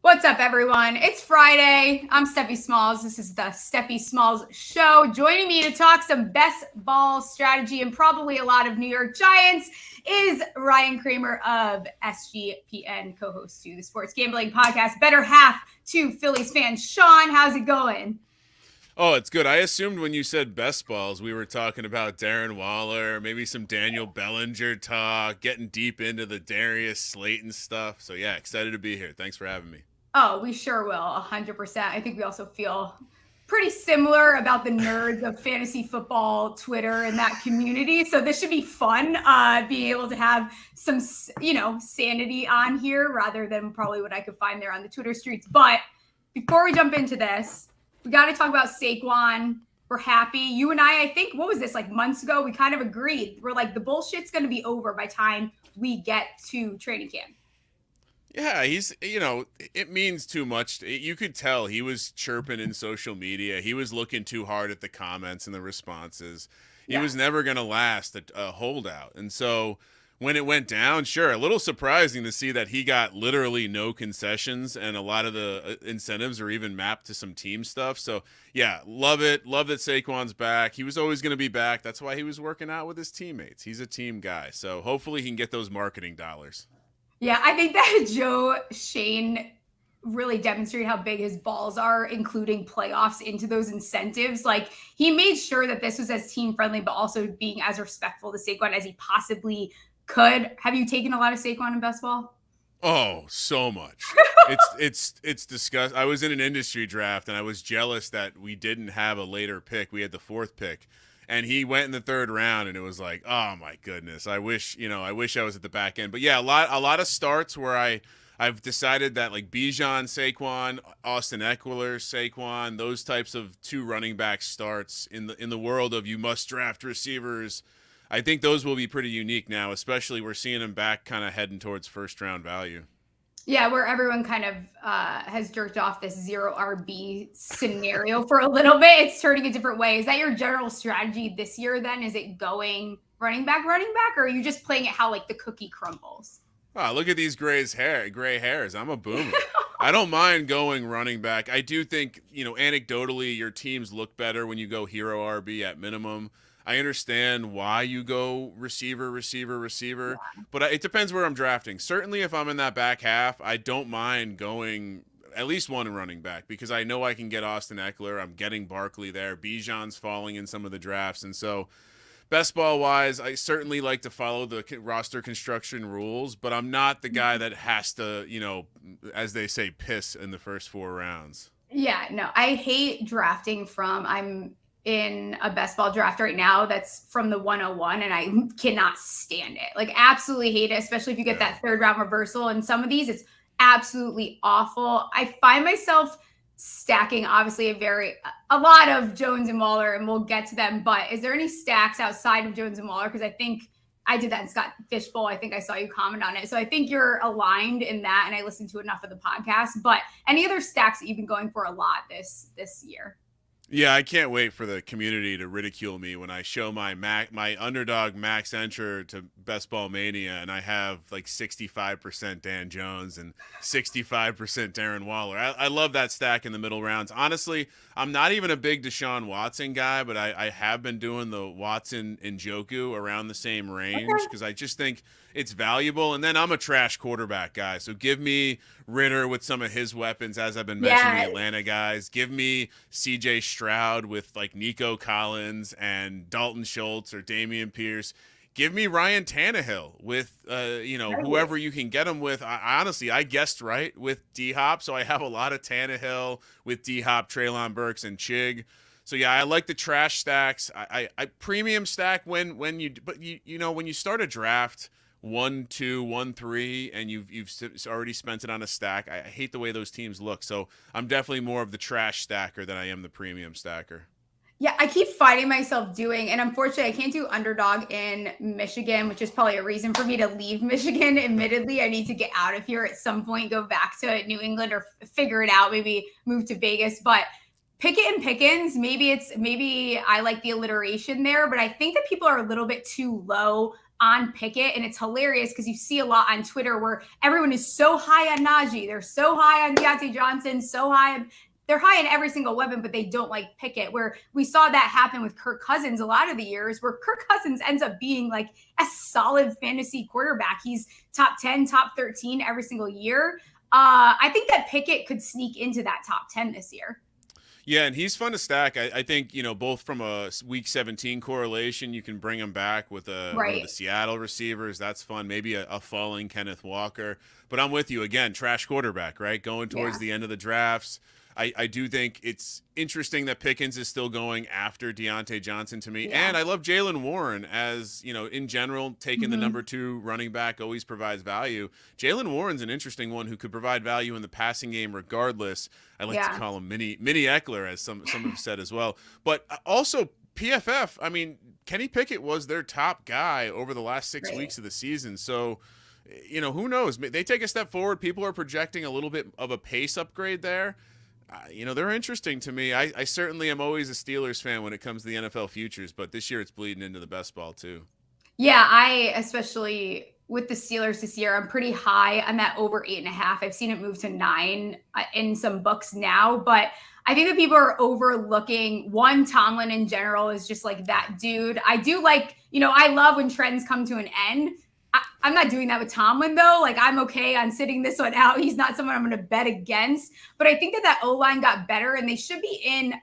What's up, everyone? It's Friday. I'm Stephie Smalls. This is the Stephie Smalls Show. Joining me to talk some best ball strategy and probably a lot of New York Giants is Ryan Kramer of SGPN, co-host to the Sports Gambling Podcast, better half to Phillies fans. Sean, how's it going? Oh, it's good. I assumed when you said best balls, we were talking about Darren Waller, maybe some Daniel Bellinger talk, getting deep into the Darius Slayton stuff. So, yeah, excited to be here. Thanks for having me. Oh, we sure will, 100%. I think we also feel pretty similar about the nerds of fantasy football, Twitter, and that community. So this should be fun, being able to have some, sanity on here rather than probably what I could find there on the Twitter streets. But before we jump into this, we got to talk about Saquon. We're happy. You and I think, what was this, like months ago? We kind of agreed. We're like, the bullshit's going to be over by time we get to training camp. Yeah, it means too much. You could tell he was chirping in social media. He was looking too hard at the comments and the responses. He was never going to last a holdout. And so when it went down, sure, a little surprising to see that he got literally no concessions and a lot of the incentives are even mapped to some team stuff. So, yeah, love it. Love that Saquon's back. He was always going to be back. That's why he was working out with his teammates. He's a team guy. So hopefully he can get those marketing dollars. Yeah, I think that Joe Shane really demonstrated how big his balls are, including playoffs into those incentives. Like, he made sure that this was as team friendly, but also being as respectful to Saquon as he possibly could. Have you taken a lot of Saquon in best ball? Oh, so much. It's disgusting. I was in an industry draft and I was jealous that we didn't have a later pick. We had the fourth pick. And he went in the third round, and it was like, oh my goodness, I wish I was at the back end. But yeah, a lot of starts where I've decided that like Bijan, Saquon, Austin Eckler, Saquon, those types of two running back starts in the world of you must draft receivers. I think those will be pretty unique now, especially we're seeing them back kind of heading towards first round value. Yeah, where everyone kind of has jerked off this zero RB scenario for a little bit. It's turning a different way. Is that your general strategy this year then? Is it going running back, or are you just playing it how like the cookie crumbles? Oh, look at these gray hairs. I'm a boomer. I don't mind going running back. I do think, anecdotally, your teams look better when you go hero RB at minimum. I understand why you go receiver, but it depends where I'm drafting. Certainly if I'm in that back half, I don't mind going at least one running back because I know I can get Austin Eckler. I'm getting Barkley there. Bijan's falling in some of the drafts. And so best ball wise, I certainly like to follow the roster construction rules, but I'm not the guy that has to, as they say, piss in the first 4 rounds. Yeah, no, I hate drafting I'm in a best ball draft right now that's from the 101 and I cannot stand it. Like, absolutely hate it, especially if you get that third round reversal. And some of these, it's absolutely awful. I find myself stacking obviously a lot of Jones and Waller, and we'll get to them, but is there any stacks outside of Jones and Waller? Because I think I did that in Scott Fishbowl. I think I saw you comment on it. So I think you're aligned in that, and I listened to enough of the podcast. But any other stacks that you've been going for a lot this year? Yeah, I can't wait for the community to ridicule me when I show my underdog max enter to Best Ball Mania, and I have like 65% Dan Jones and 65% Darren Waller. I love that stack in the middle rounds. Honestly, I'm not even a big Deshaun Watson guy, but I have been doing the Watson and Njoku around the same range because I just think it's valuable. And then I'm a trash quarterback guy, so give me Ritter with some of his weapons, as I've been mentioning, the Atlanta guys. Give me CJ Stroud with like Nico Collins and Dalton Schultz or Dameon Pierce. Give me Ryan Tannehill with, whoever you can get him with. Honestly, I guessed right with D-Hop, so I have a lot of Tannehill with D-Hop, Treylon Burks, and Chig. So, yeah, I like the trash stacks. I premium stack when you start a draft 1, 2, 1, 3, and you've already spent it on a stack. I hate the way those teams look. So I'm definitely more of the trash stacker than I am the premium stacker. Yeah, I keep finding myself doing, and unfortunately, I can't do underdog in Michigan, which is probably a reason for me to leave Michigan. Admittedly, I need to get out of here at some point, go back to New England or figure it out, maybe move to Vegas. But Pickett and Pickens, maybe I like the alliteration there, but I think that people are a little bit too low on Pickett. And it's hilarious because you see a lot on Twitter where everyone is so high on Najee. They're so high on Deontay Johnson, they're high in every single weapon, but they don't like Pickett, where we saw that happen with Kirk Cousins a lot of the years, where Kirk Cousins ends up being like a solid fantasy quarterback. He's top 10, top 13 every single year. I think that Pickett could sneak into that top 10 this year. Yeah, and he's fun to stack. I think, both from a week 17 correlation, you can bring him back with one of the Seattle receivers. That's fun. Maybe a falling Kenneth Walker. But I'm with you again, trash quarterback, right? Going towards the end of the drafts. I do think it's interesting that Pickens is still going after Deontay Johnson to me. Yeah. And I love Jaylen Warren as, in general, taking the number 2 running back always provides value. Jaylen Warren's an interesting one who could provide value in the passing game regardless. I like to call him mini Eckler, as some have said as well. But also PFF, I mean, Kenny Pickett was their top guy over the last 6 weeks of the season. So, who knows? They take a step forward. People are projecting a little bit of a pace upgrade there. They're interesting to me. I certainly am always a Steelers fan when it comes to the NFL futures, but this year it's bleeding into the best ball too. Yeah, I especially with the Steelers this year, I'm pretty high on that over 8.5. I've seen it move to 9 in some books now, but I think that people are overlooking Tomlin in general is just like that dude. I do like, I love when trends come to an end. I'm not doing that with Tomlin, though. Like, I'm okay on sitting this one out. He's not someone I'm going to bet against. But I think that O-line got better, and they should be in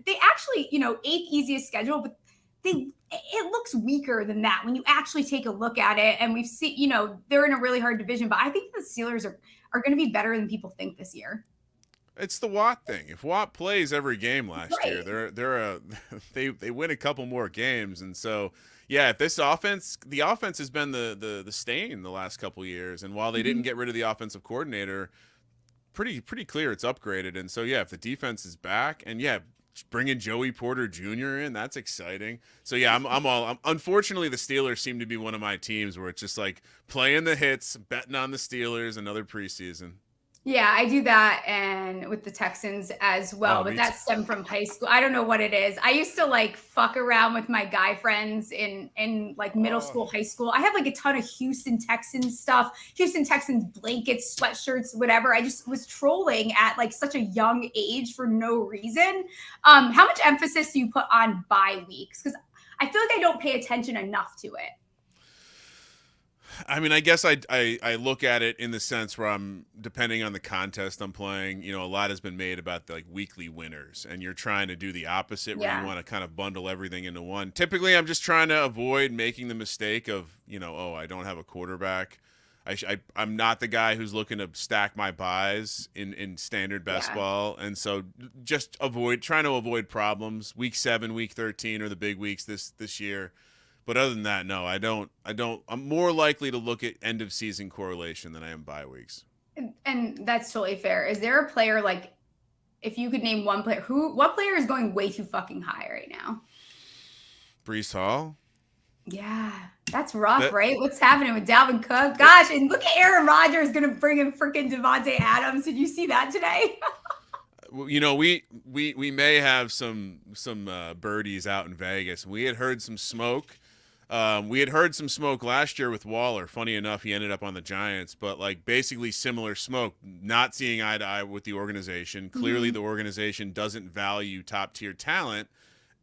they actually, 8th easiest schedule, but it looks weaker than that when you actually take a look at it. And we've seen, they're in a really hard division. But I think the Steelers are going to be better than people think this year. It's the Watt thing. If Watt plays every game last year, they win a couple more games, and so. Yeah, if the offense has been the stain the last couple of years, and while they didn't get rid of the offensive coordinator, pretty clear it's upgraded. And so if the defense is back, and bringing Joey Porter Jr. in, that's exciting. So unfortunately the Steelers seem to be one of my teams where it's just like playing the hits, betting on the Steelers another preseason. Yeah, I do that and with the Texans as well, but that stemmed from high school. I don't know what it is. I used to like fuck around with my guy friends in like middle school, high school. I have like a ton of Houston Texans stuff, Houston Texans blankets, sweatshirts, whatever. I just was trolling at like such a young age for no reason. How much emphasis do you put on bye weeks? Because I feel like I don't pay attention enough to it. I mean, I guess I look at it in the sense where I'm, depending on the contest I'm playing, a lot has been made about the like weekly winners, and you're trying to do the opposite where you want to kind of bundle everything into one. Typically, I'm just trying to avoid making the mistake of, I don't have a quarterback. I'm not the guy who's looking to stack my buys in standard best ball, and so just trying to avoid problems. Week 7, week 13 are the big weeks this year. But other than that, no, I don't. I'm more likely to look at end of season correlation than I am bye weeks. And that's totally fair. Is there a player, like, if you could name one player, what player is going way too fucking high right now? Breece Hall. Yeah, that's rough, right? What's happening with Dalvin Cook? Gosh, and look at Aaron Rodgers going to bring in freaking Devontae Adams. Did you see that today? We may have some birdies out in Vegas. We had heard some smoke. We had heard some smoke last year with Waller. Funny enough, he ended up on the Giants, but like basically similar smoke, not seeing eye to eye with the organization. Clearly the organization doesn't value top tier talent.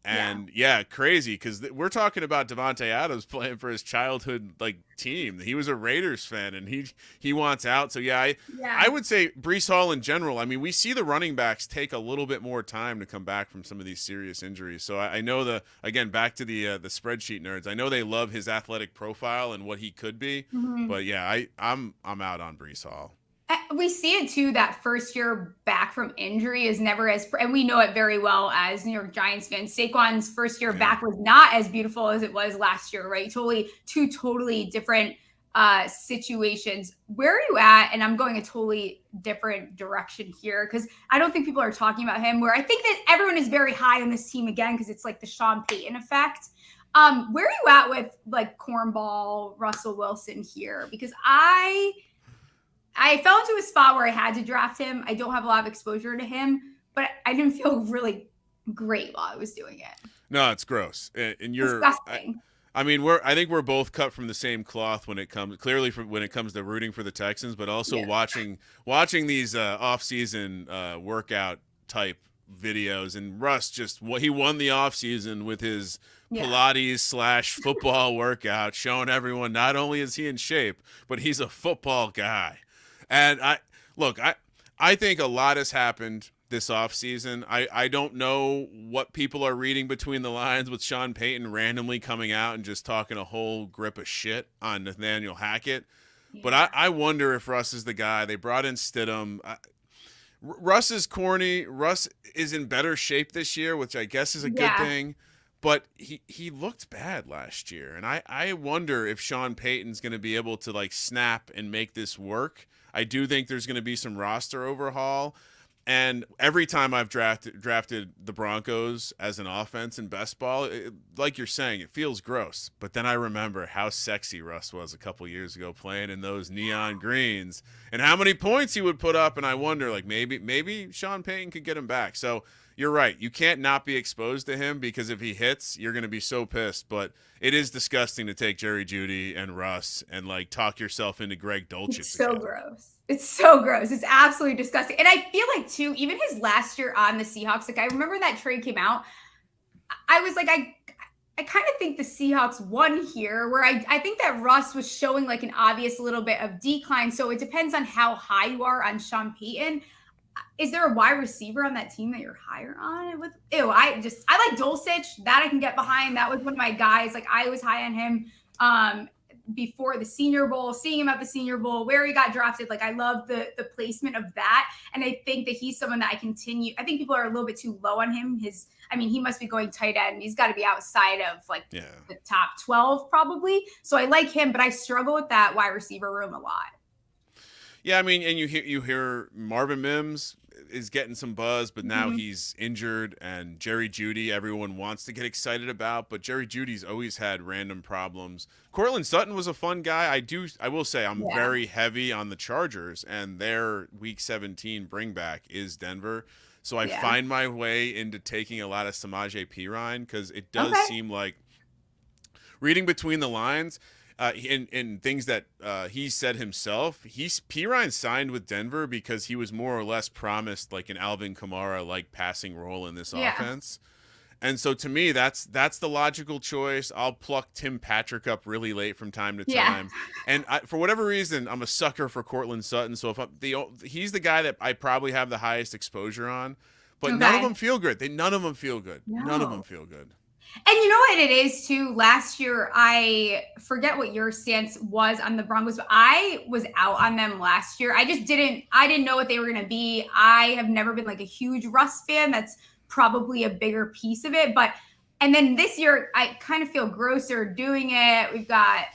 And crazy, because we're talking about Devontae Adams playing for his childhood like team. He was a Raiders fan, and he wants out. So I would say Breece Hall in general. I mean, we see the running backs take a little bit more time to come back from some of these serious injuries. So I know back to the spreadsheet nerds. I know they love his athletic profile and what he could be, but I'm out on Breece Hall. We see it too, that first year back from injury is never and we know it very well as New York Giants fans. Saquon's first year back was not as beautiful as it was last year, right? Two totally different situations. Where are you at? And I'm going a totally different direction here because I don't think people are talking about him, where I think that everyone is very high on this team again because it's like the Sean Payton effect. Where are you at with like cornball Russell Wilson here? Because I fell into a spot where I had to draft him. I don't have a lot of exposure to him, but I didn't feel really great while I was doing it. No, it's gross. And you're disgusting. I mean, I think we're both cut from the same cloth when it comes to rooting for the Texans, but also watching these off-season workout type videos. And Russ he won the off-season with his Pilates / football workout, showing everyone not only is he in shape, but he's a football guy. And I think a lot has happened this offseason. I don't know what people are reading between the lines with Sean Payton randomly coming out and just talking a whole grip of shit on Nathaniel Hackett. Yeah. But I wonder if Russ is the guy. They brought in Stidham. Russ is corny. Russ is in better shape this year, which I guess is a good thing. But he looked bad last year. And I wonder if Sean Payton's going to be able to like snap and make this work. I do think there's going to be some roster overhaul. And every time I've drafted the Broncos as an offense in best ball, like you're saying, it feels gross. But then I remember how sexy Russ was a couple years ago playing in those neon greens and how many points he would put up. And I wonder, like, maybe Sean Payton could get him back. So you're right. You can't not be exposed to him because if he hits, you're going to be so pissed. But it is disgusting to take Jerry Jeudy and Russ and, like, talk yourself into Greg Dulcich. It's so gross. It's so gross. It's absolutely disgusting. And I feel like, too, even his last year on the Seahawks, like, I remember that trade came out. I was like, I kind of think the Seahawks won here, where I think that Russ was showing, like, an obvious little bit of decline. So it depends on how high you are on Sean Payton. Is there a wide receiver on that team that you're higher on? I like Dulcich. That I can get behind. That was one of my guys. Like, I was high on him before the Senior Bowl, seeing him at the Senior Bowl, where he got drafted. Like, I love the placement of that. And I think that he's someone that I think people are a little bit too low on him. He must be going tight end. He's got to be outside of the top 12 probably. So I like him, but I struggle with that wide receiver room a lot. Yeah, I mean, and you hear Marvin Mims is getting some buzz, but now he's injured, and Jerry Jeudy everyone wants to get excited about, but Jerry Judy's always had random problems. Courtland Sutton was a fun guy. I will say I'm very heavy on the Chargers, and their Week 17 bringback is Denver. So I find my way into taking a lot of Samaje Perine because it does seem like, reading between the lines, in things that he said himself, Perine signed with Denver because he was more or less promised like an Alvin Kamara like passing role in this offense. And so to me, that's the logical choice. I'll pluck Tim Patrick up really late from time to time. And for whatever reason, I'm a sucker for Courtland Sutton. So he's the guy that I probably have the highest exposure on. But none of them feel good. None of them feel good. No. None of them feel good. And you know what it is too? Last year, I forget what your stance was on the Broncos, but I was out on them last year. I didn't know what they were going to be. I have never been like a huge Russ fan. That's probably a bigger piece of it. And then this year, I kind of feel grosser doing it. We've got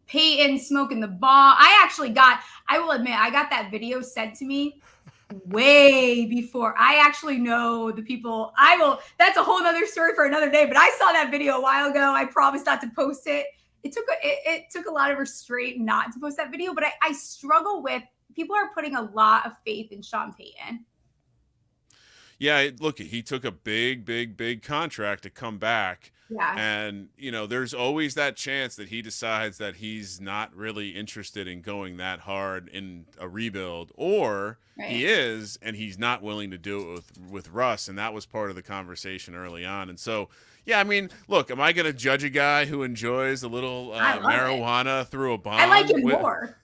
Payton smoking the ball. I will admit, I got that video sent to me way before I actually know the people. That's a whole other story for another day, but I saw that video a while ago. I promised not to post it. It took a lot of restraint not to post that video, but I struggle with, people are putting a lot of faith in Sean Payton. Yeah, look, he took a big contract to come back. Yeah. And, there's always that chance that he decides that he's not really interested in going that hard in a rebuild, or he is, and he's not willing to do it with Russ. And that was part of the conversation early on. And so, yeah, I mean, look, am I going to judge a guy who enjoys a little marijuana through a bong? I like him more.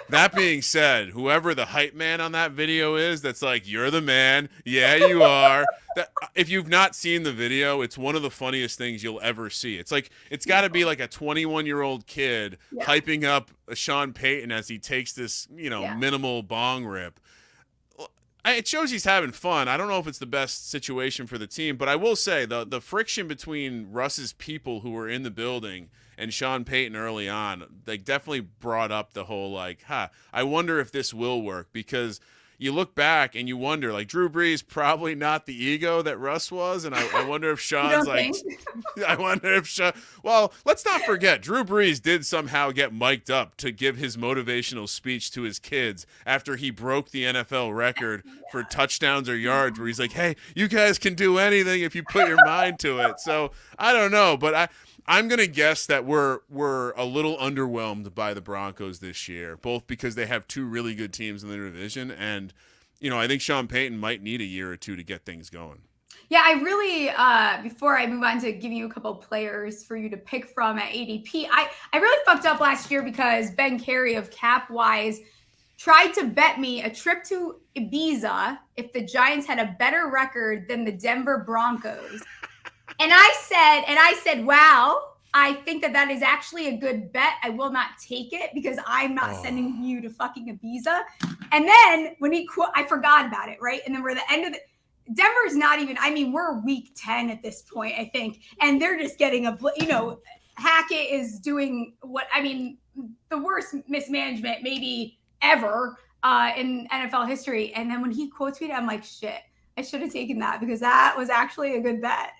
That being said, whoever the hype man on that video is, that's like, you're the man. Yeah, you are. If you've not seen the video, it's one of the funniest things you'll ever see. It's like, it's got to be like a 21-year-old kid hyping up Sean Payton as he takes this, minimal bong rip. It shows he's having fun. I don't know if it's the best situation for the team, but I will say the friction between Russ's people who were in the building and Sean Payton early on, they definitely brought up the whole I wonder if this will work, because you look back and you wonder, like, Drew Brees probably not the ego that Russ was, and I wonder if Sean's like, I wonder if Sean. Well, let's not forget, Drew Brees did somehow get mic'd up to give his motivational speech to his kids after he broke the NFL record for touchdowns or yards, where he's like, "Hey, you guys can do anything if you put your mind to it." So I don't know, but I'm gonna guess that we're a little underwhelmed by the Broncos this year, both because they have two really good teams in their division, and I think Sean Payton might need a year or two to get things going. Yeah, I really, before I move on to giving you a couple of players for you to pick from at ADP, I really fucked up last year because Ben Carey of CapWise tried to bet me a trip to Ibiza if the Giants had a better record than the Denver Broncos. And I said, wow, I think that is actually a good bet. I will not take it because I'm not sending you to fucking Ibiza. And then when I forgot about it, right? And then we're at the end of the Denver's not even, we're week 10 at this point, I think. And they're just getting Hackett is doing the worst mismanagement maybe ever in NFL history. And then when he quotes me, I'm like, shit, I should have taken that because that was actually a good bet.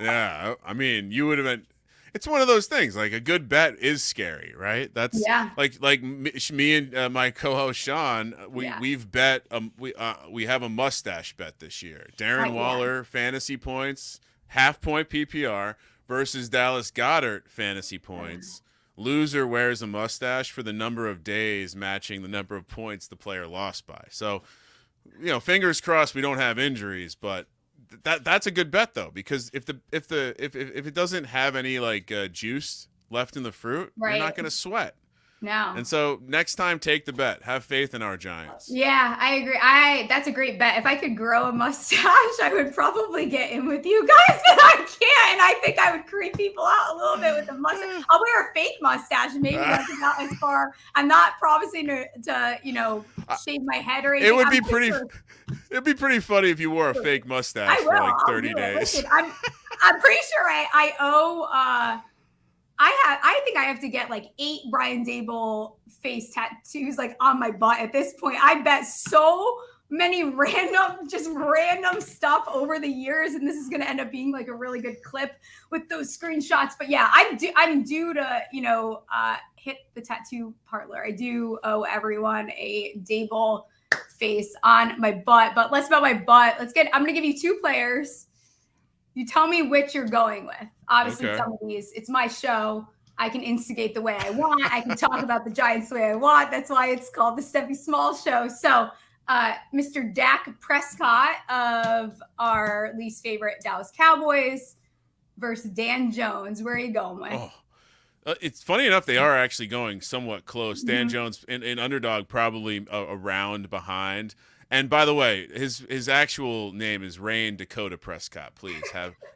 Yeah. You would have been, it's one of those things. Like a good bet is scary, right? That's like me and my co-host Sean. We've bet. We have a mustache bet this year. Darren Waller fantasy points, half-point PPR versus Dallas Goedert fantasy points. Loser wears a mustache for the number of days matching the number of points the player lost by. So, fingers crossed we don't have injuries, but. That's a good bet though, because if it doesn't have any juice left in the fruit, you're not going to sweat. No. And so next time, take the bet. Have faith in our Giants. Yeah, I agree. That's a great bet. If I could grow a mustache, I would probably get in with you guys, but I can't. And I think I would creep people out a little bit with the mustache. I'll wear a fake mustache. Maybe that's about as far. I'm not promising to shave my head or anything. It would be pretty. It'd be pretty funny if you wore a fake mustache for like 30 days. Listen, I'm pretty sure I owe. I think I have to get like 8 Brian Dable face tattoos like on my butt at this point. I bet so many random stuff over the years, and this is going to end up being like a really good clip with those screenshots. But yeah, I'm due to hit the tattoo parlor. I do owe everyone a Dable face on my butt. But less about my butt. I'm going to give you 2 players. You tell me which you're going with. Obviously, some of these, it's my show. I can instigate the way I want. I can talk about the Giants the way I want. That's why it's called the Stephie Smalls Show. So, Mr. Dak Prescott of our least favorite Dallas Cowboys versus Dan Jones. Where are you going with? It's funny enough, they are actually going somewhat close. Dan Jones in underdog, probably a round behind. And by the way, his actual name is Rain Dakota Prescott. Please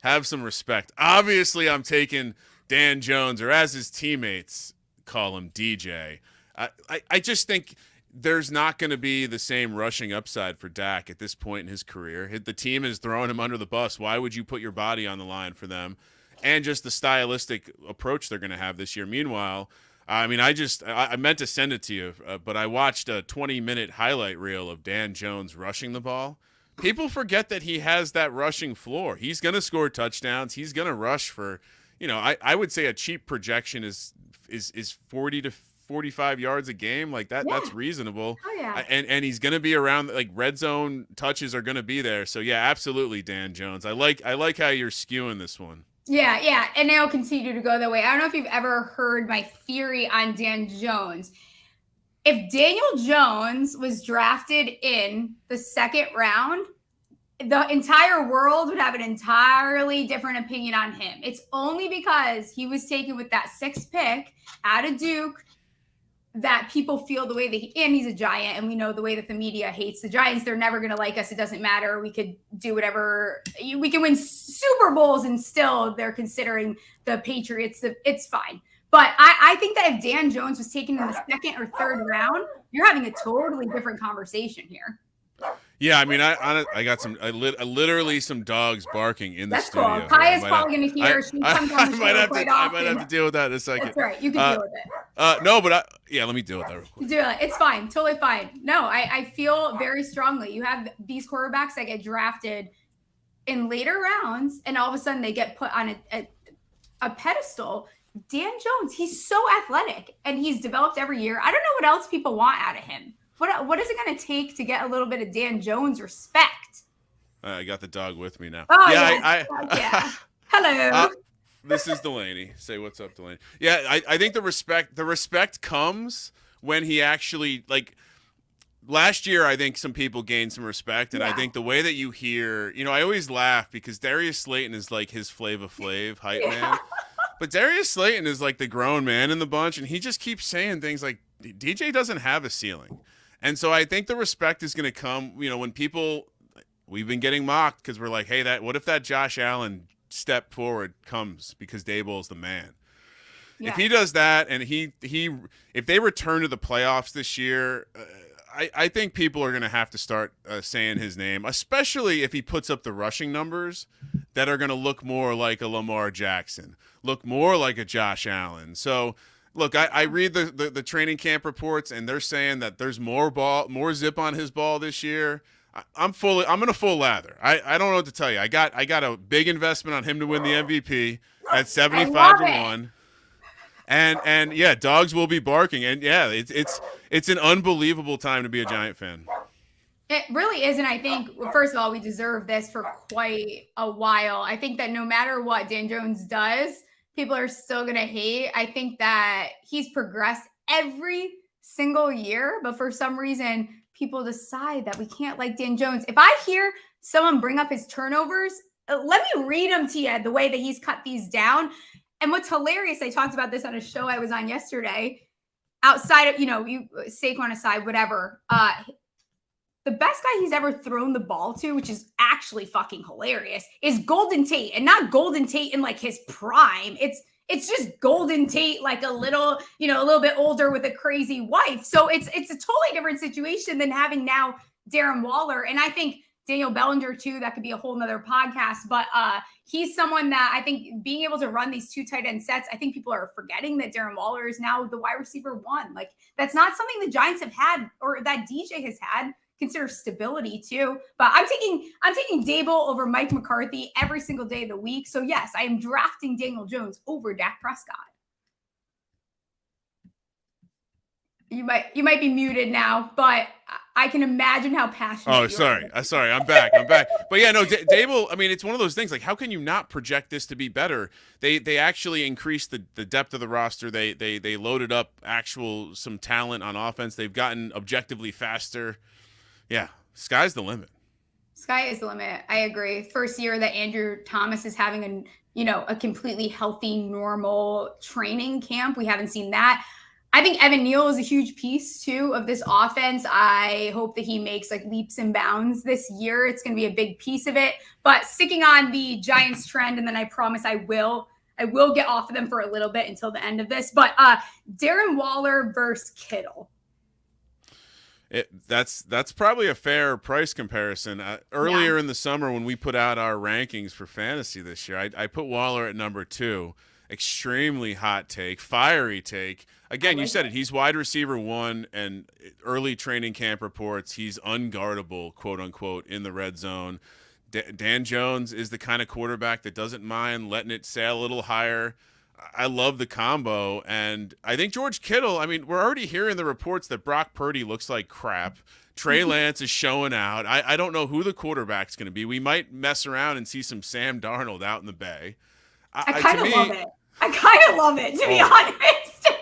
have some respect. Obviously, I'm taking Dan Jones, or as his teammates call him, DJ. I just think there's not going to be the same rushing upside for Dak at this point in his career. The team is throwing him under the bus. Why would you put your body on the line for them? And just the stylistic approach they're going to have this year. Meanwhile, I meant to send it to you, but I watched a 20-minute highlight reel of Dan Jones rushing the ball. People forget that he has that rushing floor. He's going to score touchdowns. He's going to rush for, I would say a cheap projection is 40 to 45 yards a game. Like that, that's reasonable. Oh, yeah. And he's going to be around, like red zone touches are going to be there. So yeah, absolutely, Dan Jones. I like how you're skewing this one. Yeah, and they'll continue to go that way. I don't know if you've ever heard my theory on Dan Jones. If Daniel Jones was drafted in the second round, the entire world would have an entirely different opinion on him. It's only because he was taken with that 6th pick out of Duke that people feel the way that and he's a Giant, and we know the way that the media hates the Giants. They're never going to like us. It doesn't matter. We could do whatever. We can win Super Bowls and still they're considering the Patriots. It's fine. But I think that if Dan Jones was taken in the 2nd or 3rd round, you're having a totally different conversation here. Yeah, I got literally some dogs barking in the studio. That's cool. Kaya's probably going to hear. I might have to deal with that in a second. That's right. You can deal with it. No, but let me deal with that real quick. Do it. It's fine. Totally fine. No, I feel very strongly. You have these quarterbacks that get drafted in later rounds, and all of a sudden they get put on a pedestal. Dan Jones, he's so athletic, and he's developed every year. I don't know what else people want out of him. What is it going to take to get a little bit of Dan Jones respect? I got the dog with me now. Oh, yeah. Yeah. Hello. This is Delaney. Say what's up, Delaney. Yeah, I think the respect comes when he actually, like, last year, I think some people gained some respect, and I think the way that you hear, I always laugh because Darius Slayton is like his Flava Flav hype man, but Darius Slayton is like the grown man in the bunch, and he just keeps saying things like DJ doesn't have a ceiling, and so I think the respect is going to come, when we've been getting mocked because we're like, hey, what if that Josh Allen step forward comes because Daboll's the man? Yeah. If he does that, and if they return to the playoffs this year. I think people are going to have to start saying his name, especially if he puts up the rushing numbers that are going to look more like a Lamar Jackson, look more like a Josh Allen. So, look, I read the training camp reports, and they're saying that there's more zip on his ball this year. I'm in a full lather. I don't know what to tell you. I got a big investment on him to win the MVP at 75-1. And yeah, dogs will be barking, and yeah, it's an unbelievable time to be a Giant fan. It really is, and I think, first of all, we deserve this for quite a while. I think that no matter what Dan Jones does, people are still going to hate. I think that he's progressed every single year, but for some reason, people decide that we can't like Dan Jones. If I hear someone bring up his turnovers, let me read them to you the way that he's cut these down. And what's hilarious, I talked about this on a show I was on yesterday, outside of, Saquon aside, whatever, the best guy he's ever thrown the ball to, which is actually fucking hilarious, is Golden Tate. And not Golden Tate in like his prime. It's just Golden Tate, like a little bit older with a crazy wife. So it's a totally different situation than having now Darren Waller. And I think Daniel Bellinger too, that could be a whole nother podcast, but he's someone that I think being able to run these two tight end sets, I think people are forgetting that Darren Waller is now the wide receiver 1. Like, that's not something the Giants have had, or that DJ has had. Consider stability too, but I'm taking Daboll over Mike McCarthy every single day of the week. So yes, I am drafting Daniel Jones over Dak Prescott. You might be muted now, but I can imagine how passionate you are. Sorry. I'm back. But yeah, no, Daboll, I mean, it's one of those things, like, how can you not project this to be better? They actually increased the depth of the roster. They loaded up some talent on offense. They've gotten objectively faster. Yeah, sky's the limit. Sky is the limit. I agree. First year that Andrew Thomas is having a completely healthy, normal training camp. We haven't seen that. I think Evan Neal is a huge piece too of this offense. I hope that he makes like leaps and bounds this year. It's going to be a big piece of it. But sticking on the Giants trend, and then I promise I will get off of them for a little bit until the end of this. But Darren Waller versus Kittle. That's probably a fair price comparison. Earlier in the summer, when we put out our rankings for fantasy this year, I put Waller at number 2. Extremely hot take, fiery take. Again, you said it. He's wide receiver 1, and early training camp reports, he's unguardable, quote unquote, in the red zone. Dan Jones is the kind of quarterback that doesn't mind letting it sail a little higher. I love the combo, and I think George Kittle, I mean, we're already hearing the reports that Brock Purdy looks like crap. Trey Lance is showing out. I don't know who the quarterback's going to be. We might mess around and see some Sam Darnold out in the Bay. I kind of love it. I kind of love it, to be honest.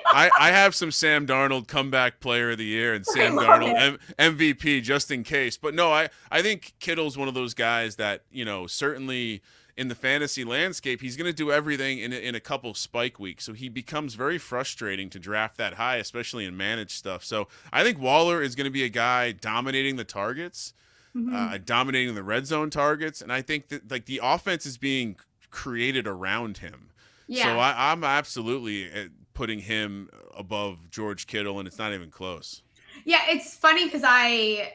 I have some Sam Darnold comeback player of the year and Sam Darnold MVP just in case. But no, I think Kittle's one of those guys that, certainly – in the fantasy landscape, he's going to do everything in a couple spike weeks. So he becomes very frustrating to draft that high, especially in managed stuff. So I think Waller is going to be a guy dominating the targets, dominating the red zone targets. And I think that like the offense is being created around him. Yeah. So I'm absolutely putting him above George Kittle, and it's not even close. Yeah, it's funny because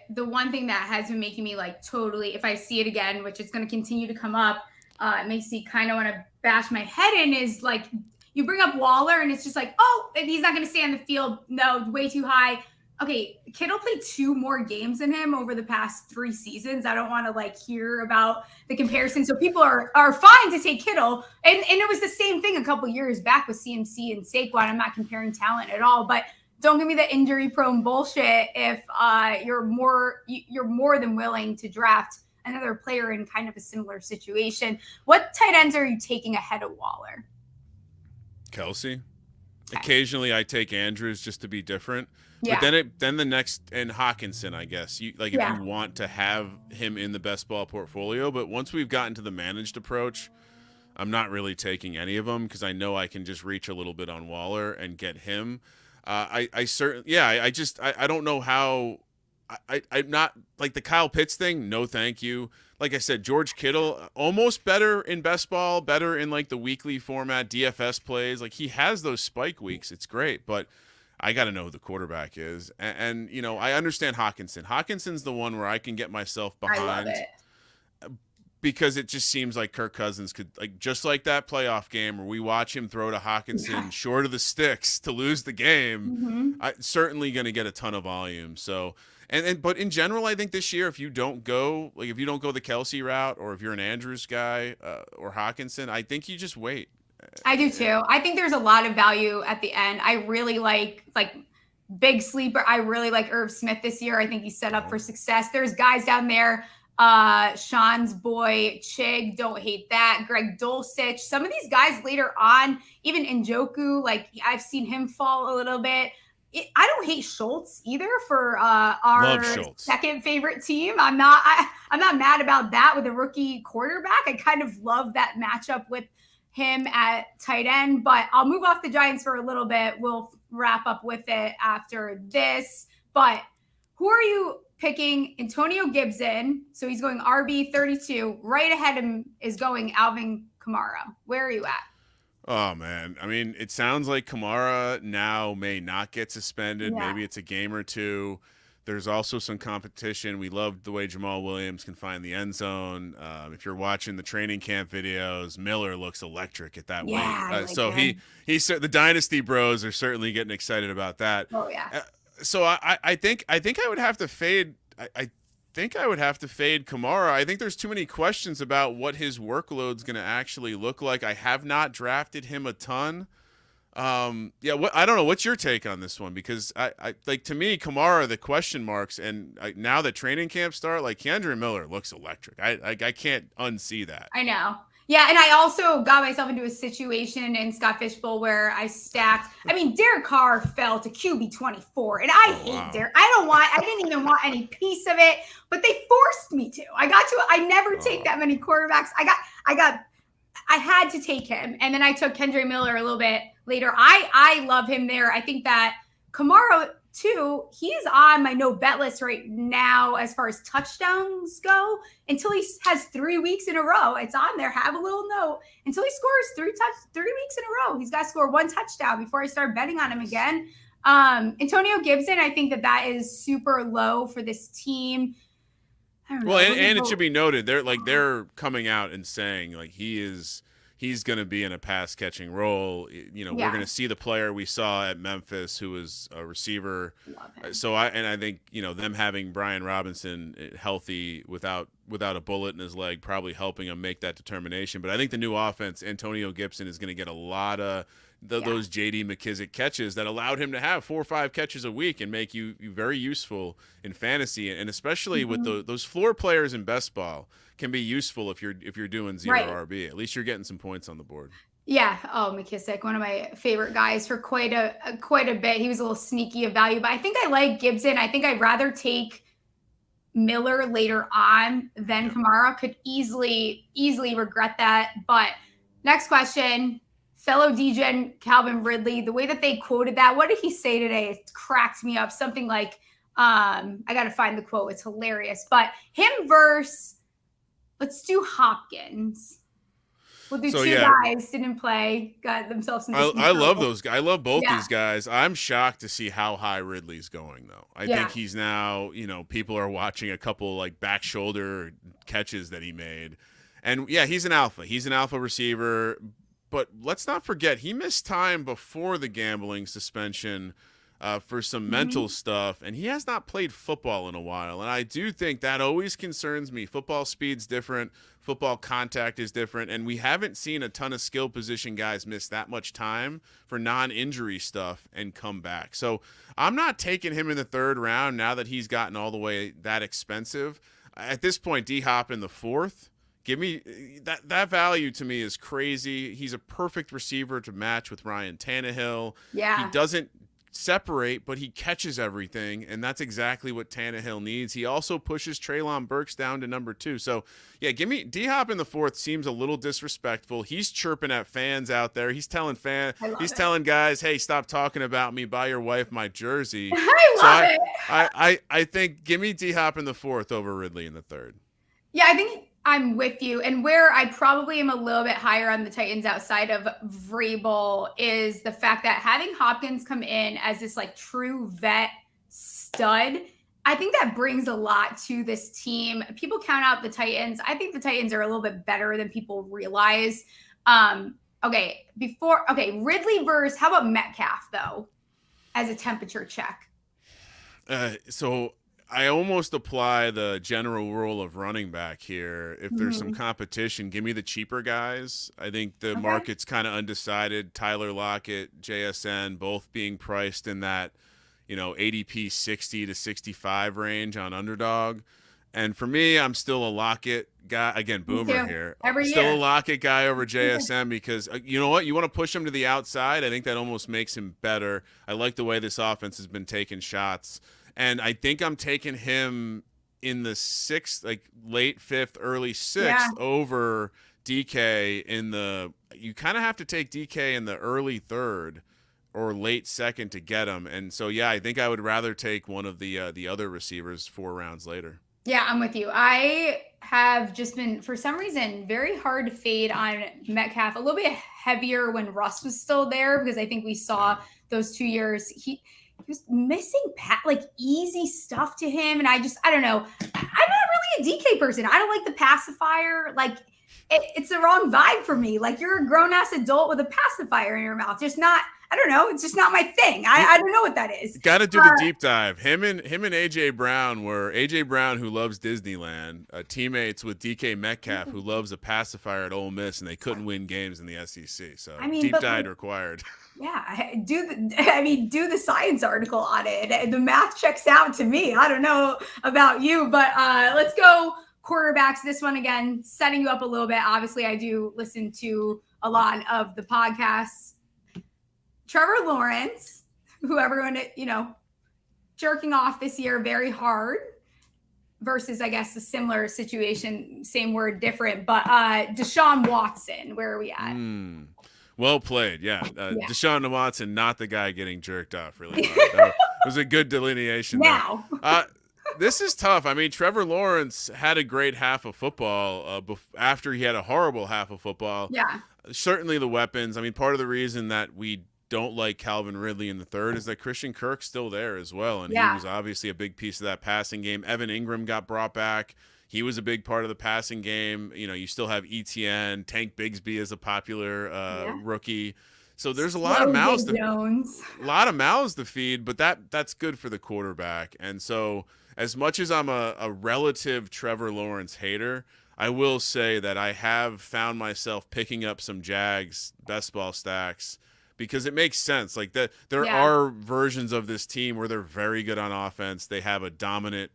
the one thing that has been making me like totally, if I see it again, which is going to continue to come up, it makes me kind of want to bash my head in, is like you bring up Waller and it's just like, oh, he's not going to stay on the field. No, way too high. Okay, Kittle played 2 more games than him over the past 3 seasons. I don't want to like hear about the comparison. So people are fine to take Kittle. And it was the same thing a couple years back with CMC and Saquon. I'm not comparing talent at all, but don't give me the injury-prone bullshit if you're more than willing to draft another player in kind of a similar situation. What tight ends are you taking ahead of Waller? Kelsey. Okay. Occasionally, I take Andrews just to be different. Yeah. But then the next, and Hawkinson, I guess. If you want to have him in the best ball portfolio. But once we've gotten to the managed approach, I'm not really taking any of them because I know I can just reach a little bit on Waller and get him. I certainly, I don't know how. I'm not like the Kyle Pitts thing. No, thank you. Like I said, George Kittle, almost better in best ball, better in like the weekly format, DFS plays. Like he has those spike weeks. It's great, but I got to know who the quarterback is. And I understand Hawkinson. Hawkinson's the one where I can get myself behind. I love it. Because it just seems like Kirk Cousins could, like, just like that playoff game where we watch him throw to Hawkinson short of the sticks to lose the game. Certainly going to get a ton of volume. So, but in general, I think this year, if you don't go the Kelsey route, or if you're an Andrews guy or Hawkinson, I think you just wait. I do too. I think there's a lot of value at the end. I really like big sleeper. I really like Irv Smith this year. I think he's set up for success. There's guys down there. Sean's boy Chig, don't hate that. Greg Dulcich, some of these guys later on, even Njoku, like I've seen him fall a little bit. I don't hate Schultz either for our second favorite team. I'm not mad about that with a rookie quarterback. I kind of love that matchup with him at tight end, but I'll move off the Giants for a little bit. We'll wrap up with it after this. But who are you picking? Antonio Gibson. So he's going RB 32. Right ahead of him is going Alvin Kamara. Where are you at? Oh, man. I mean, it sounds like Kamara now may not get suspended. Yeah. Maybe it's a game or two. There's also some competition. We love the way Jamal Williams can find the end zone. If you're watching the training camp videos, Miller looks electric at that weight. So he's the Dynasty Bros are certainly getting excited about that. Oh, yeah. So I think I would have to fade. I think I would have to fade Kamara. I think there's too many questions about what his workload's going to actually look like. I have not drafted him a ton. I don't know. What's your take on this one? Because I like, to me, Kamara, the question marks, and now that training camp start, like Keandre Miller looks electric. I can't unsee that. I know. Yeah, and I also got myself into a situation in Scott Fishbowl where I stacked. I mean, Derek Carr fell to QB 24, and I hate Derek. I didn't even want any piece of it, but they forced me to. I never take that many quarterbacks. I had to take him, and then I took Keandre Miller a little bit later. I love him there. I think that Kamara too, he is on my no bet list right now as far as touchdowns go until he has 3 weeks in a row. It's on there. Have a little note until he scores 3 weeks in a row. He's got to score 1 touchdown before I start betting on him again. Antonio Gibson, I think that is super low for this team. I don't know. Well, and it should be noted, they're coming out and saying like he's going to be in a pass catching role. We're going to see the player we saw at Memphis who was a receiver. So I think, them having Brian Robinson healthy without a bullet in his leg, probably helping him make that determination. But I think the new offense, Antonio Gibson is going to get a lot of those J.D. McKissick catches that allowed him to have 4 or 5 catches a week and make you very useful in fantasy, and especially with those floor players in best ball can be useful if you're doing zero RB. At least you're getting some points on the board. Yeah. Oh, McKissick, one of my favorite guys for quite a bit. He was a little sneaky of value, but I think I like Gibson. I think I'd rather take Miller later on than Kamara. Could easily regret that. But next question. Fellow DGen Calvin Ridley, the way that they quoted that, what did he say today? It cracked me up. Something like, I got to find the quote. It's hilarious. But him versus, let's do Hopkins. We'll do two guys didn't play, got themselves in this. I love those guys. I love both these guys. I'm shocked to see how high Ridley's going, though. I think he's now, people are watching a couple like back shoulder catches that he made. And he's an alpha. He's an alpha receiver. But let's not forget, he missed time before the gambling suspension for some mental stuff, and he has not played football in a while. And I do think that always concerns me. Football speed's different. Football contact is different. And we haven't seen a ton of skill position guys miss that much time for non-injury stuff and come back. So I'm not taking him in the 3rd round now that he's gotten all the way that expensive. At this point, D-Hop in the 4th. Give me that value to me is crazy. He's a perfect receiver to match with Ryan Tannehill. Yeah. He doesn't separate, but he catches everything, and that's exactly what Tannehill needs. He also pushes Treylon Burks down to number 2. So, yeah, give me D-Hop in the 4th seems a little disrespectful. He's chirping at fans out there. He's telling guys, hey, stop talking about me. Buy your wife my jersey. I love it. I think give me D-Hop in the 4th over Ridley in the 3rd. Yeah, I think I'm with you. And where I probably am a little bit higher on the Titans outside of Vrabel is the fact that having Hopkins come in as this like true vet stud, I think that brings a lot to this team. People count out the Titans. I think the Titans are a little bit better than people realize. Ridley versus, how about Metcalf though, as a temperature check? So I almost apply the general rule of running back here. If there's some competition, give me the cheaper guys. I think the market's kind of undecided. Tyler Lockett, JSN, both being priced in that, ADP 60 to 65 range on Underdog. And for me, I'm still a Lockett guy. Again, boomer here. Still a Lockett guy over JSN because you know what? You want to push him to the outside. I think that almost makes him better. I like the way this offense has been taking shots. And I think I'm taking him in the 6th, like late 5th, early 6th over DK you kind of have to take DK in the early 3rd or late 2nd to get him. And so, yeah, I think I would rather take one of the other receivers 4 rounds later. Yeah, I'm with you. I have just been, for some reason, very hard to fade on Metcalf, a little bit heavier when Russ was still there because I think we saw those 2 years. He was missing easy stuff to him. And I don't know. I'm not really a DK person. I don't like the pacifier. It's the wrong vibe for me. Like, you're a grown ass adult with a pacifier in your mouth. Just not, I don't know. It's just not my thing. I don't know what that is. Got to do the deep dive. Him and AJ Brown, who loves Disneyland, teammates with DK Metcalf, who loves a pacifier at Ole Miss, and they couldn't win games in the SEC. So deep dive required. Yeah, do the science article on it. The math checks out to me. I don't know about you, but let's go quarterbacks. This one, again, setting you up a little bit. Obviously, I do listen to a lot of the podcasts. Trevor Lawrence, who everyone, jerking off this year very hard versus, I guess, a similar situation, same word, different. But Deshaun Watson, where are we at? Well played. Yeah. Deshaun Watson, not the guy getting jerked off really hard. That was a good delineation. Now. This is tough. I mean, Trevor Lawrence had a great half of football after he had a horrible half of football. Yeah. Certainly the weapons. I mean, part of the reason that we don't like Calvin Ridley in the 3rd is that Christian Kirk's still there as well. And he was obviously a big piece of that passing game. Evan Ingram got brought back. He was a big part of the passing game. You still have ETN. Tank Bigsby is a popular rookie. So there's a lot of mouths to feed, but that's good for the quarterback. And so as much as I'm a relative Trevor Lawrence hater, I will say that I have found myself picking up some Jags best ball stacks because it makes sense. Like there are versions of this team where they're very good on offense. They have a dominant,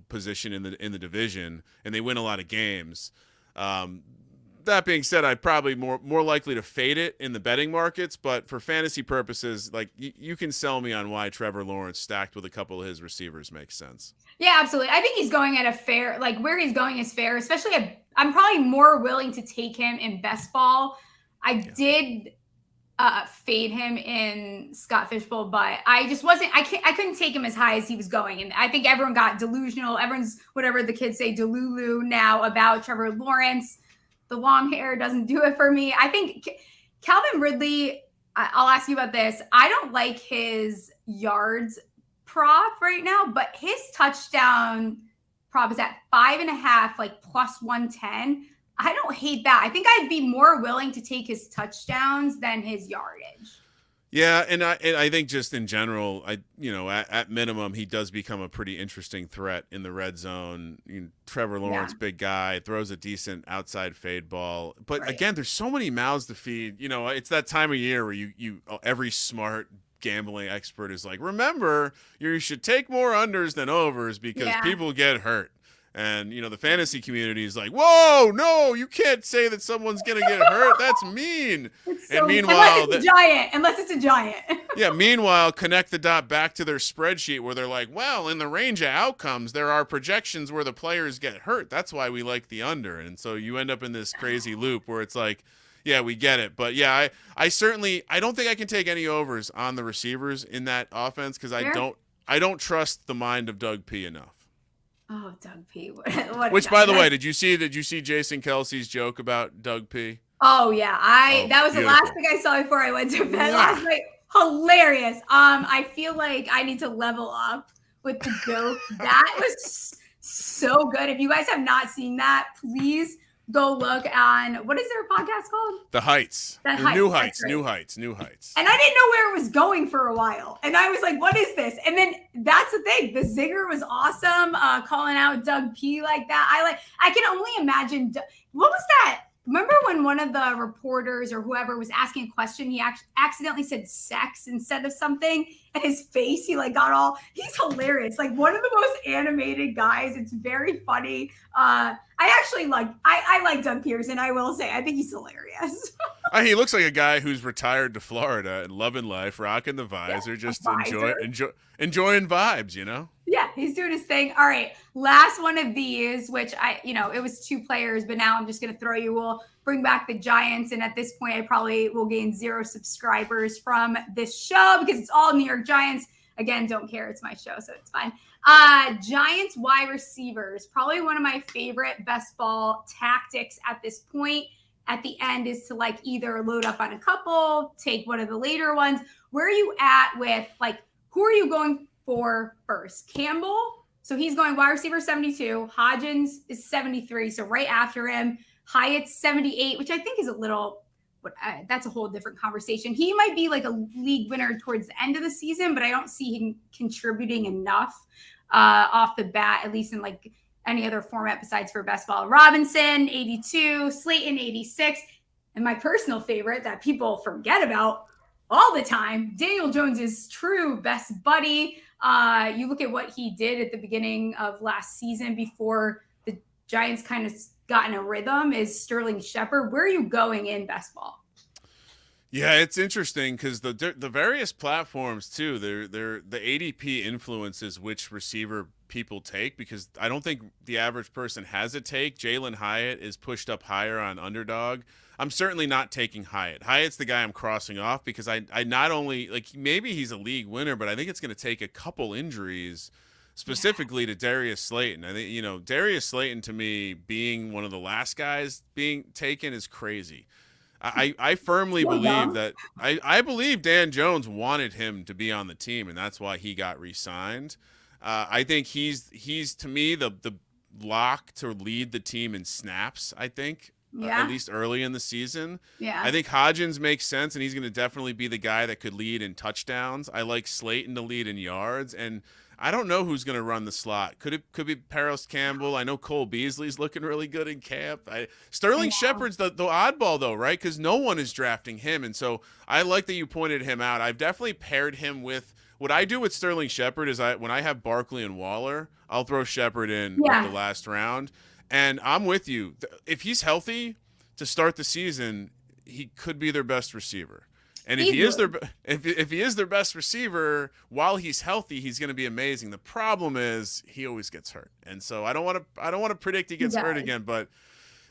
position in the division, and they win a lot of games. That being said, I'd probably more likely to fade it in the betting markets, but for fantasy purposes, like you can sell me on why Trevor Lawrence stacked with a couple of his receivers makes sense. Yeah, absolutely. I think he's going at a fair, where he's going is fair, especially I'm probably more willing to take him in best ball. I did fade him in Scott Fishbowl, but I just I couldn't take him as high as he was going. And I think everyone got delusional. Everyone's, whatever the kids say, delulu now about Trevor Lawrence. The long hair doesn't do it for me. I think Calvin Ridley, I'll ask you about this. I don't like his yards prop right now, but his touchdown prop is at 5.5, plus 110. I don't hate that. I think I'd be more willing to take his touchdowns than his yardage. Yeah, and I think just in general, at minimum, he does become a pretty interesting threat in the red zone. Trevor Lawrence, big guy, throws a decent outside fade ball. But again, there's so many mouths to feed. It's that time of year where you every smart gambling expert is like, remember, you should take more unders than overs because people get hurt. And, the fantasy community is like, whoa, no, you can't say that someone's going to get hurt. That's mean. And meanwhile, unless it's a giant. Yeah. Meanwhile, connect the dot back to their spreadsheet where they're like, well, in the range of outcomes, there are projections where the players get hurt. That's why we like the under. And so you end up in this crazy loop where it's like, yeah, we get it. But yeah, I don't think I can take any overs on the receivers in that offense because I don't trust the mind of Doug P enough. Oh, Doug P. What Which, by the way, did you see Jason Kelsey's joke about Doug P? Oh yeah, that was beautiful. The last thing I saw before I went to bed last night. Hilarious. I feel like I need to level up with the joke. That was so good. If you guys have not seen that, please go look on, what is their podcast called? The Heights. New Heights. And I didn't know where it was going for a while. And I was like, what is this? And then that's the thing. The zinger was awesome. Calling out Doug P like that. I can only imagine. What was that? Remember when one of the reporters or whoever was asking a question, he accidentally said sex instead of something, and his face, he's hilarious. Like one of the most animated guys. It's very funny. I like Doug Pearson. I will say, I think he's hilarious. He looks like a guy who's retired to Florida and loving life, rocking the visor, just enjoying vibes, Yeah, he's doing his thing. All right, last one of these, which it was 2 players, but now I'm just going to throw you. We'll bring back the Giants, and at this point, I probably will gain 0 subscribers from this show because it's all New York Giants. Again, don't care. It's my show, so it's fine. Giants wide receivers, probably one of my favorite best ball tactics at this point. At the end is to either load up on a couple, take one of the later ones. Where are you at with who are you going for first? Campbell. So he's going wide receiver 72. Hodgins is 73. So right after him, Hyatt's 78, which I think is a little, that's a whole different conversation. He might be like a league winner towards the end of the season, but I don't see him contributing enough off the bat, at least in any other format besides for best ball. Robinson, 82, Slayton, 86. And my personal favorite that people forget about all the time, Daniel Jones's true best buddy. You look at what he did at the beginning of last season before the Giants kind of got in a rhythm is Sterling Shepard. Where are you going in best ball? Yeah, it's interesting because the various platforms too, the ADP influences which receiver people take because I don't think the average person has a take. Jalen Hyatt is pushed up higher on Underdog. I'm certainly not taking Hyatt. Hyatt's the guy I'm crossing off because I not only maybe he's a league winner, but I think it's going to take a couple injuries specifically to Darius Slayton. I think, Darius Slayton to me being one of the last guys being taken is crazy. I firmly believe that I believe Dan Jones wanted him to be on the team, and that's why he got re-signed. I think he's to me the lock to lead the team in snaps, I think. At least early in the season. Yeah. I think Hodgins makes sense, and he's going to definitely be the guy that could lead in touchdowns. I like Slayton to lead in yards, and I don't know who's going to run the slot. Could be Paris Campbell. I know Cole Beasley's looking really good in camp. Sterling Shepard's the oddball, though, right? Because no one is drafting him, and so I like that you pointed him out. I've definitely paired him with what I do with Sterling Shepard is when I have Barkley and Waller, I'll throw Shepard in with the last round. And I'm with you. If he's healthy to start the season, he could be their best receiver. And if he is their best receiver while he's healthy, he's going to be amazing. The problem is he always gets hurt, and so I don't want to predict he gets hurt again. But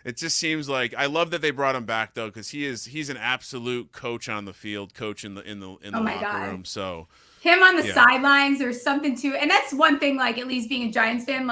it just seems like I love that they brought him back though because he's an absolute coach on the field, coach in the locker room. So him on the sidelines, there's something to, and that's one thing. At least being a Giants fan,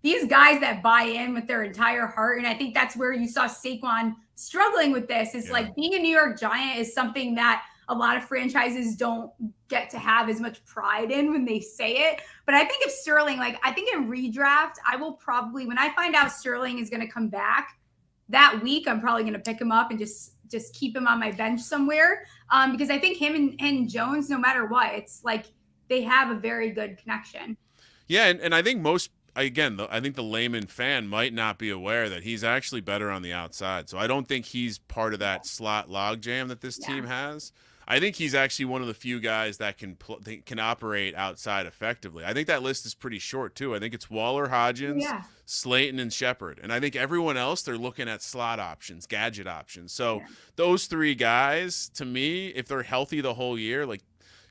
these guys that buy in with their entire heart. And I think that's where you saw Saquon struggling with this is being a New York Giant is something that a lot of franchises don't get to have as much pride in when they say it. But I think if Sterling, I think in redraft, I will probably, when I find out Sterling is going to come back that week, I'm probably going to pick him up and just keep him on my bench somewhere. Because I think him and Jones, no matter what, it's they have a very good connection. Yeah. And I think I think the layman fan might not be aware that he's actually better on the outside. So I don't think he's part of that slot logjam that this team has. I think he's actually one of the few guys that can operate outside effectively. I think that list is pretty short too. I think it's Waller, Hodgins, Slayton, and Shepard. And I think everyone else, they're looking at slot options, gadget options. So those three guys, to me, if they're healthy the whole year, like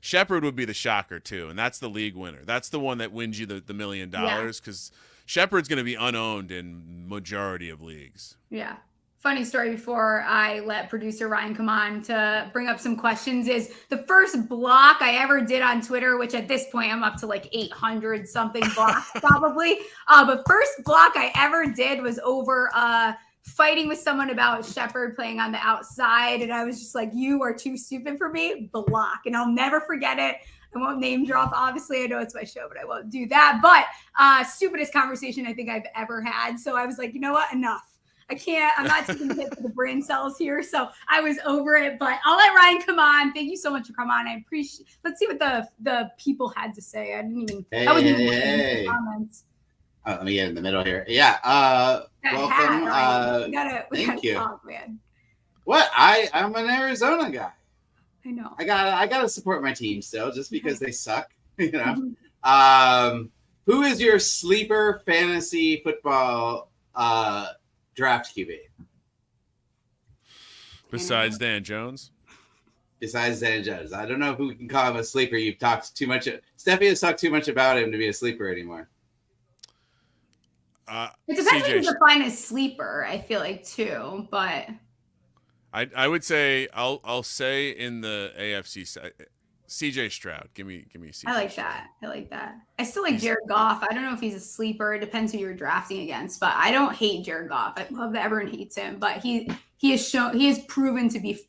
Shepard would be the shocker too. And that's the league winner. That's the one that wins you the $1 million because Shepard's going to be unowned in majority of leagues. Yeah. Funny story before I let producer Ryan come on to bring up some questions is the first block I ever did on Twitter, which at this point I'm up to like 800 something blocks probably. But first block I ever did was over fighting with someone about Shepard playing on the outside. And I was just like, you are too stupid for me. Block. And I'll never forget it. I won't name drop. Obviously, I know it's my show, but I won't do that. But stupidest conversation I think I've ever had. So I was like, you know what? Enough. I can't. I'm not taking the hit for the brain cells here. So I was over it. But I'll let Ryan come on. Thank you so much for coming on. I appreciate. Let's see what the people had to say. I didn't even. That was hey. Comments. Let me get in the middle here. Yeah. Welcome. Thank you. Talk, man. What? I'm an Arizona guy. I know. I gotta support my team still, just because they suck. You know. Who is your sleeper fantasy football draft QB? Besides Dan Jones? Besides Dan Jones. I don't know who we can call him a sleeper. You've talked too much. Stephie has talked too much about him to be a sleeper anymore. It depends on the define as sleeper, I feel like, too. But I would say I'll say in the AFC side, CJ Stroud. Give me CJ. I like that. I like that. I still like Jared Goff. I don't know if he's a sleeper. It depends who you're drafting against, but I don't hate Jared Goff. I love that everyone hates him, but he has proven to be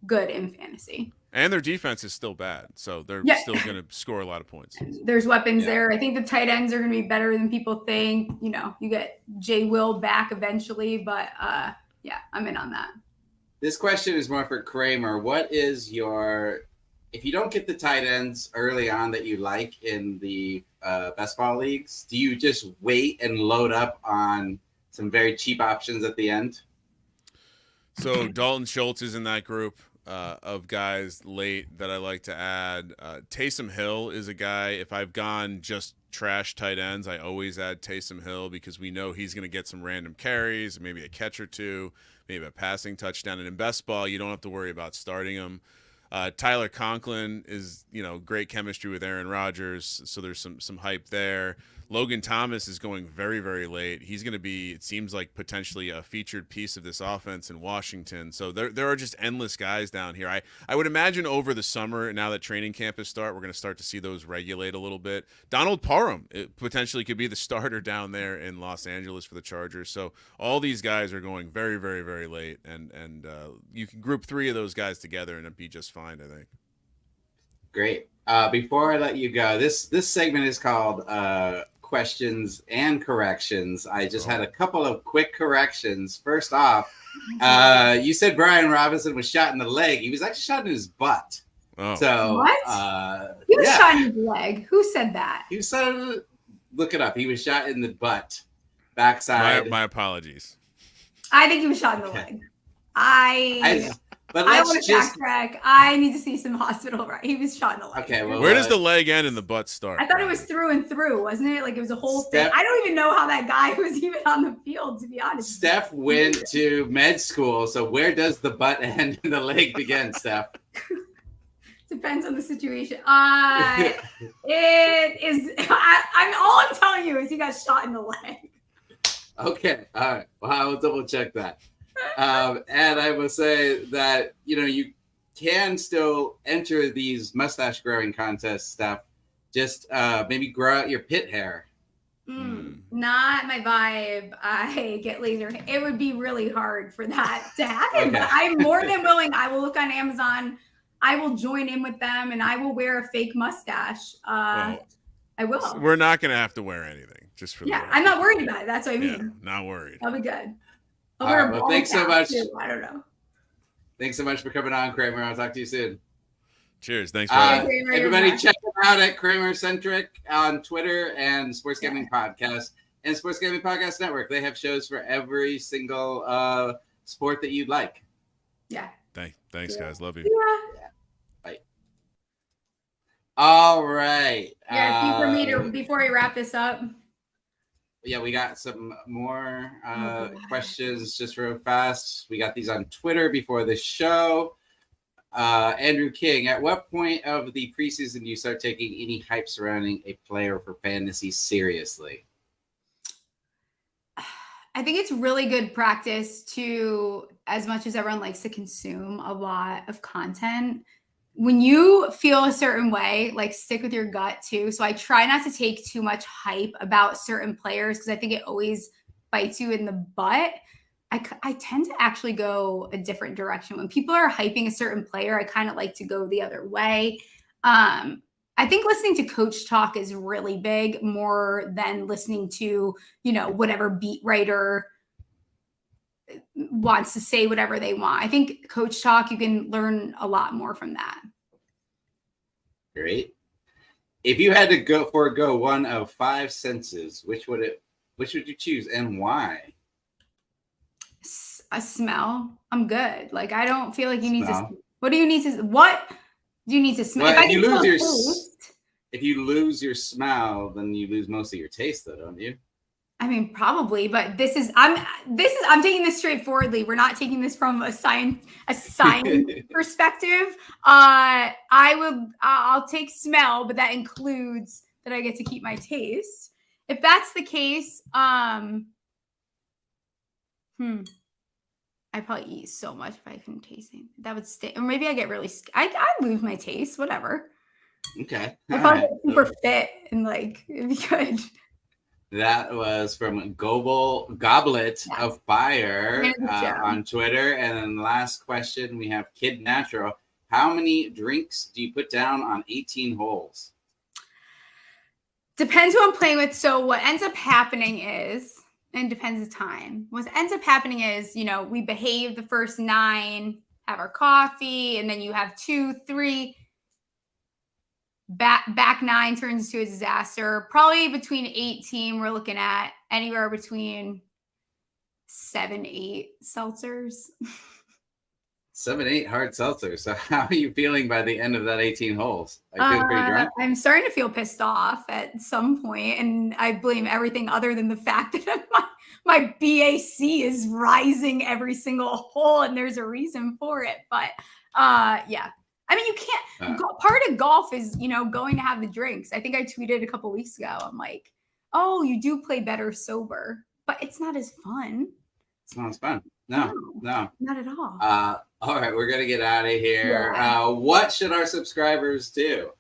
good in fantasy. And their defense is still bad, so they're still going to score a lot of points. There's weapons there. I think the tight ends are going to be better than people think. You know, you get Jay Will back eventually, but I'm in on that. This question is more for Kramer. What is your, if you don't get the tight ends early on that you like in the best ball leagues, do you just wait and load up on some very cheap options at the end? So Dalton Schultz is in that group of guys late that I like to add. Taysom Hill is a guy, if I've gone just trash tight ends, I always add Taysom Hill because we know he's going to get some random carries, maybe a catch or two, maybe a passing touchdown. And in best ball, you don't have to worry about starting him. Tyler Conklin is, great chemistry with Aaron Rodgers, so there's some hype there. Logan Thomas is going very, very late. He's going to be, it seems like, potentially a featured piece of this offense in Washington. So there are just endless guys down here. I would imagine over the summer, now that training camp is we're going to start to see those regulate a little bit. Donald Parham potentially could be the starter down there in Los Angeles for the Chargers. So all these guys are going very, very, very late, and you can group three of those guys together and it'd be just fine, I think. Great. Before I let you go, this segment is called questions and corrections. I just had a couple of quick corrections. First off, you said Brian Robinson was shot in the leg. He was actually shot in his butt. Oh. So what? He was shot in his leg. Who said that? He said, look it up. He was shot in the butt, backside. My apologies. I think he was shot in the leg. But I want to backtrack. I need to see some hospital. Right, he was shot in the leg. Okay, well, where does the leg end and the butt start? I thought it was through and through, wasn't it? Like it was a whole thing. I don't even know how that guy was even on the field, to be honest. Steph went to med school, so where does the butt end and the leg begin, Steph? Depends on the situation. It is. All I'm telling you is he got shot in the leg. Okay, all right. Well, I will double check that. And I will say that, you can still enter these mustache growing contests, stuff. Just maybe grow out your pit hair. Not my vibe. I get laser. It would be really hard for that to happen. Okay. But I'm more than willing. I will look on Amazon. I will join in with them and I will wear a fake mustache. I will. We're not going to have to wear anything. Just for I'm not worried about it. That's what I mean. Yeah, not worried. That'll be good. Well, thanks so much. Too. I don't know. Thanks so much for coming on, Kramer. I'll talk to you soon. Cheers. Thanks for everybody. Check them out at Kramer Centric on Twitter and Sports Gambling Podcast and Sports Gambling Podcast Network. They have shows for every single sport that you'd like. Yeah. Thanks, guys. Love you. Yeah. All right. Yeah, for me to before we wrap this up. Yeah, we got some more questions just real fast. We got these on Twitter before the show. Andrew King, at what point of the preseason do you start taking any hype surrounding a player for fantasy seriously? I think it's really good practice to, as much as everyone likes to consume a lot of content, when you feel a certain way, like stick with your gut too. So I try not to take too much hype about certain players because I think it always bites you in the butt. I tend to actually go a different direction. When people are hyping a certain player, I kind of like to go the other way. I think listening to coach talk is really big, more than listening to, whatever beat writer wants to say whatever they want. I think coach talk, you can learn a lot more from that. Great. If you had to forego one of 5 senses, which would you choose and why? A smell. I'm good. Like, I don't feel like you need Smell. to. What do you need to? What do you need to smell? Well, if you lose your smell, then you lose most of your taste, though, don't you? I mean, probably, but I'm taking this straightforwardly. We're not taking this from a science perspective. I'll take smell, but that includes that I get to keep my taste. If that's the case, I'd probably eat so much if I couldn't taste it. That would stay. Or maybe I get really I'd lose my taste, whatever. Okay. If I was super fit and like, it'd be good. That was from Goblet of Fire on Twitter. And then last question, we have Kid Natural. How many drinks do you put down on 18 holes? Depends who I'm playing with. So what ends up happening is, and depends the time. What ends up happening is, we behave the first 9, have our coffee, and then you have 2, 3. Back 9 turns to a disaster. Probably between 18, we're looking at anywhere between 7, 8 seltzers. 7, 8 hard seltzers. So how are you feeling by the end of that 18 holes? Are you feeling pretty drunk? I'm starting to feel pissed off at some point, and I blame everything other than the fact that my BAC is rising every single hole, and there's a reason for it. But yeah. I mean, you can't. Part of golf is, going to have the drinks. I think I tweeted a couple weeks ago. I'm like, oh, you do play better sober, but it's not as fun. It's not as fun. No, not at all. All right, we're gonna get out of here. Yeah. What should our subscribers do?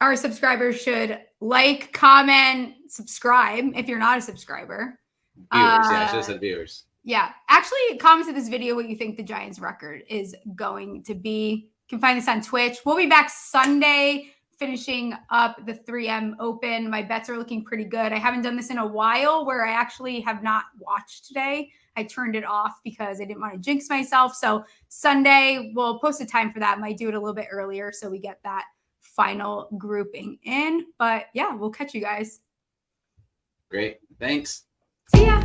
Our subscribers should like, comment, subscribe if you're not a subscriber. Viewers, I should have said viewers. Yeah, actually, comment to this video what you think the Giants' record is going to be. You can find this on Twitch. We'll be back Sunday, finishing up the 3M Open. My bets are looking pretty good. I haven't done this in a while where I actually have not watched today. I turned it off because I didn't want to jinx myself. So Sunday, we'll post a time for that. Might do it a little bit earlier so we get that final grouping in. But yeah, we'll catch you guys. Great. Thanks. See ya.